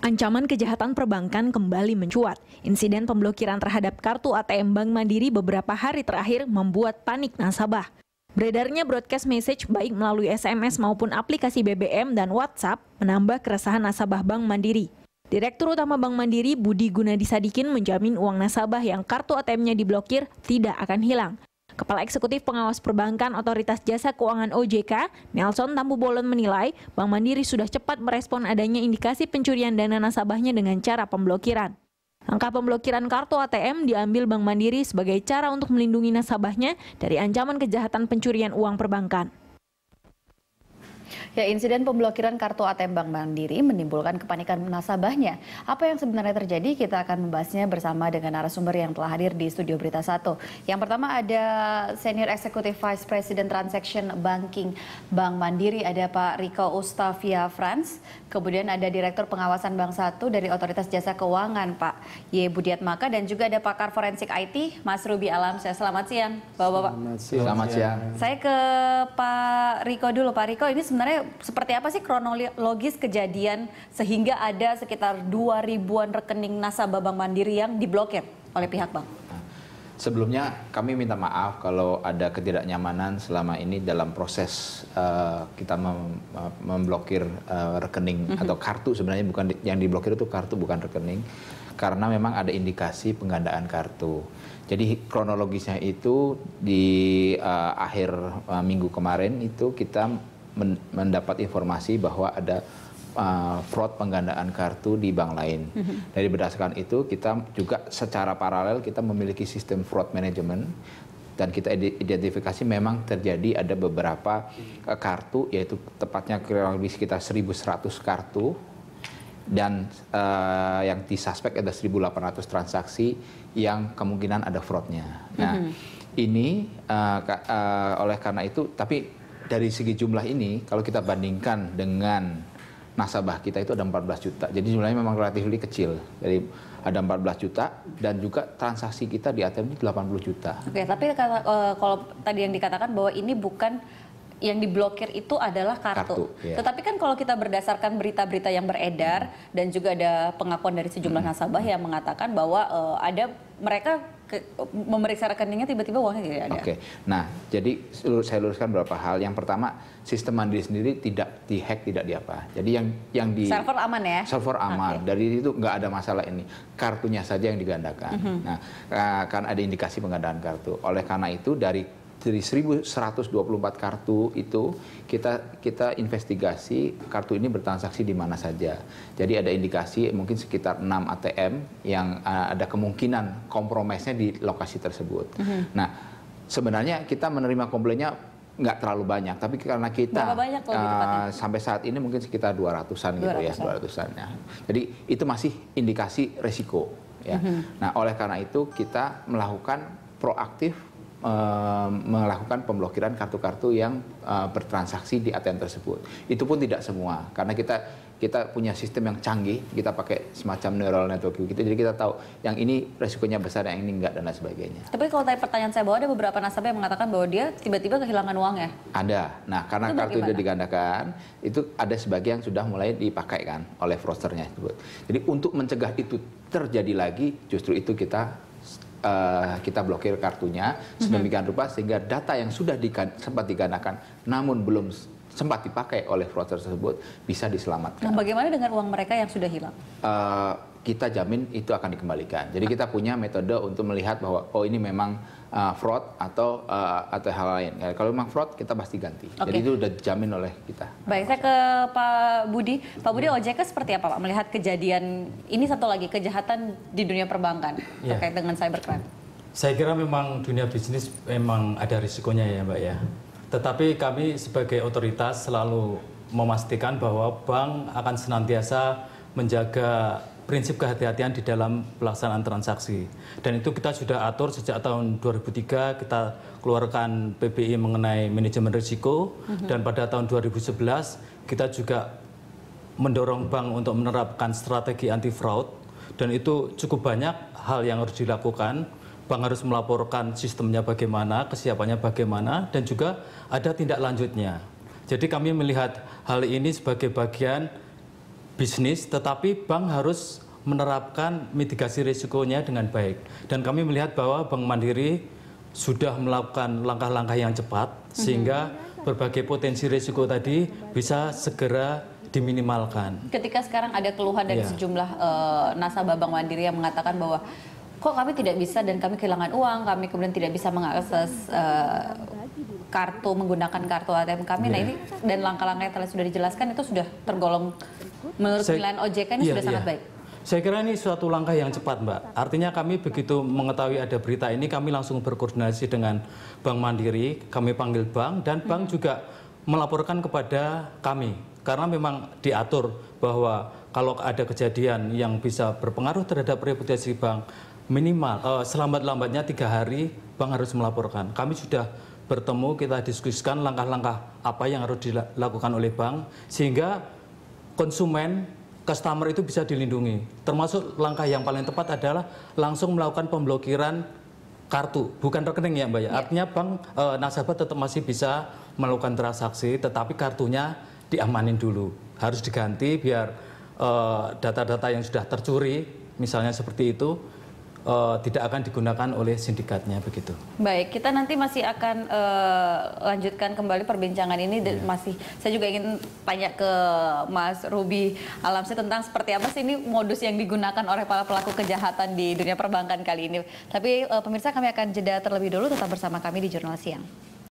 Ancaman kejahatan perbankan kembali mencuat. Insiden pemblokiran terhadap kartu ATM Bank Mandiri beberapa hari terakhir membuat panik nasabah. Beredarnya broadcast message baik melalui SMS maupun aplikasi BBM dan WhatsApp menambah keresahan nasabah Bank Mandiri. Direktur Utama Bank Mandiri Budi Gunadisadikin menjamin uang nasabah yang kartu ATM-nya diblokir tidak akan hilang. Kepala Eksekutif Pengawas Perbankan Otoritas Jasa Keuangan OJK, Nelson Tambubolon menilai Bank Mandiri sudah cepat merespon adanya indikasi pencurian dana nasabahnya dengan cara pemblokiran. Langkah pemblokiran kartu ATM diambil Bank Mandiri sebagai cara untuk melindungi nasabahnya dari ancaman kejahatan pencurian uang perbankan. Ya, insiden pemblokiran kartu ATM Bank Mandiri menimbulkan kepanikan nasabahnya. Apa yang sebenarnya terjadi? Kita akan membahasnya bersama dengan narasumber yang telah hadir di Studio Berita 1. Yang pertama ada Senior Executive Vice President Transaction Banking Bank Mandiri, ada Pak Riko Ustavia Frans. Kemudian ada Direktur Pengawasan Bank 1 dari Otoritas Jasa Keuangan, Pak Y. Budiatmaka. Dan juga ada pakar forensik IT, Mas Ruby Alamsyah. Selamat siang, Bapak-Bapak. Selamat siang. Saya ke Pak Riko dulu. Pak Riko, ini sebenarnya seperti apa sih kronologis kejadian sehingga ada sekitar 2.000-an rekening nasabah Bank Mandiri yang diblokir oleh pihak bank? Sebelumnya kami minta maaf kalau ada ketidaknyamanan selama ini dalam proses kita memblokir rekening atau kartu. Sebenarnya bukan yang diblokir itu kartu, bukan rekening, karena memang ada indikasi penggandaan kartu. Jadi kronologisnya itu di akhir minggu kemarin itu kita mendapat informasi bahwa ada fraud penggandaan kartu di bank lain. Dari berdasarkan itu kita juga secara paralel kita memiliki sistem fraud management dan kita identifikasi memang terjadi ada beberapa kartu, yaitu tepatnya kurang lebih sekitar 1.100 kartu dan yang disuspek ada 1.800 transaksi yang kemungkinan ada fraudnya. Nah, ini oleh karena itu, tapi dari segi jumlah ini, kalau kita bandingkan dengan nasabah kita itu ada 14 juta. Jadi jumlahnya memang relatif kecil. Jadi ada 14 juta dan juga transaksi kita di ATM ini 80 juta. Oke, tapi kalau tadi yang dikatakan bahwa ini bukan yang diblokir itu adalah kartu. Ya. Tetapi kan kalau kita berdasarkan berita-berita yang beredar dan juga ada pengakuan dari sejumlah nasabah yang mengatakan bahwa ada mereka memeriksa rekeningnya tiba-tiba uangnya tidak ada. Oke, nah jadi saya luruskan beberapa hal. Yang pertama, sistem Mandiri sendiri tidak dihack, tidak diapa. Jadi yang di server aman ya? Server aman. Dari itu nggak ada masalah ini. Kartunya saja yang digandakan. Nah, kan ada indikasi penggandaan kartu. Oleh karena itu dari 1.124 kartu itu kita investigasi kartu ini bertransaksi di mana saja. Jadi ada indikasi mungkin sekitar 6 ATM yang ada kemungkinan kompromisnya di lokasi tersebut. Nah, sebenarnya kita menerima komplainnya nggak terlalu banyak, tapi karena kita sampai saat ini mungkin sekitar 200-an gitu ya, 200-an ya. Jadi itu masih indikasi resiko ya. Nah, oleh karena itu kita melakukan proaktif melakukan pemblokiran kartu-kartu yang bertransaksi di ATM tersebut. Itu pun tidak semua, karena kita punya sistem yang canggih, kita pakai semacam neural network gitu, jadi kita tahu yang ini resikonya besar, yang ini enggak, dan lain sebagainya. Tapi kalau tadi pertanyaan saya bahwa ada beberapa nasabah yang mengatakan bahwa dia tiba-tiba kehilangan uangnya. Ada. Nah, karena kartu itu digandakan, itu ada sebagian sudah mulai dipakai kan oleh fraudsternya tersebut. Jadi untuk mencegah itu terjadi lagi, justru itu kita blokir kartunya sedemikian rupa sehingga data yang sudah sempat digandakan namun belum sempat dipakai oleh fraudster tersebut bisa diselamatkan. Nah, bagaimana dengan uang mereka yang sudah hilang? Kita jamin itu akan dikembalikan. Jadi kita punya metode untuk melihat bahwa ini memang fraud atau hal lain. Ya, kalau memang fraud kita pasti ganti. Jadi itu sudah dijamin oleh kita. Baik, saya ke Pak Budi. Pak Budi, OJK seperti apa Pak melihat kejadian ini, satu lagi kejahatan di dunia perbankan terkait dengan cybercrime? Saya kira memang dunia bisnis memang ada risikonya ya Mbak ya. Tetapi kami sebagai otoritas selalu memastikan bahwa bank akan senantiasa menjaga prinsip kehati-hatian di dalam pelaksanaan transaksi. Dan itu kita sudah atur sejak tahun 2003, kita keluarkan PBI mengenai manajemen risiko, dan pada tahun 2011 kita juga mendorong bank untuk menerapkan strategi anti fraud, dan itu cukup banyak hal yang harus dilakukan. Bank harus melaporkan sistemnya bagaimana, kesiapannya bagaimana, dan juga ada tindak lanjutnya. Jadi kami melihat hal ini sebagai bagian bisnis, tetapi bank harus menerapkan mitigasi risikonya dengan baik. Dan kami melihat bahwa Bank Mandiri sudah melakukan langkah-langkah yang cepat, sehingga berbagai potensi risiko tadi bisa segera diminimalkan. Ketika sekarang ada keluhan dari sejumlah nasabah Bank Mandiri yang mengatakan bahwa kok kami tidak bisa dan kami kehilangan uang, kami kemudian tidak bisa mengakses menggunakan kartu ATM kami. Nah ini dan langkah-langkah yang telah sudah dijelaskan itu sudah tergolong menurut penilaian OJK ini sudah sangat baik. Saya kira ini suatu langkah yang cepat, Mbak. Artinya kami begitu mengetahui ada berita ini, kami langsung berkoordinasi dengan Bank Mandiri, kami panggil bank, dan bank juga melaporkan kepada kami. Karena memang diatur bahwa kalau ada kejadian yang bisa berpengaruh terhadap reputasi bank, minimal selambat-lambatnya 3 hari bank harus melaporkan. Kami sudah bertemu, kita diskusikan langkah-langkah apa yang harus dilakukan oleh bank, sehingga konsumen customer itu bisa dilindungi. Termasuk langkah yang paling tepat adalah langsung melakukan pemblokiran kartu, bukan rekening ya Mbak ya. Artinya bank nasabah tetap masih bisa melakukan transaksi, tetapi kartunya diamanin dulu. Harus diganti biar data-data yang sudah tercuri, misalnya seperti itu, tidak akan digunakan oleh sindikatnya begitu. Baik, kita nanti masih akan lanjutkan kembali perbincangan ini dan saya juga ingin tanya ke Mas Ruby Alamsyah tentang seperti apa sih ini modus yang digunakan oleh para pelaku kejahatan di dunia perbankan kali ini. Tapi pemirsa, kami akan jeda terlebih dulu, tetap bersama kami di Jurnal Siang.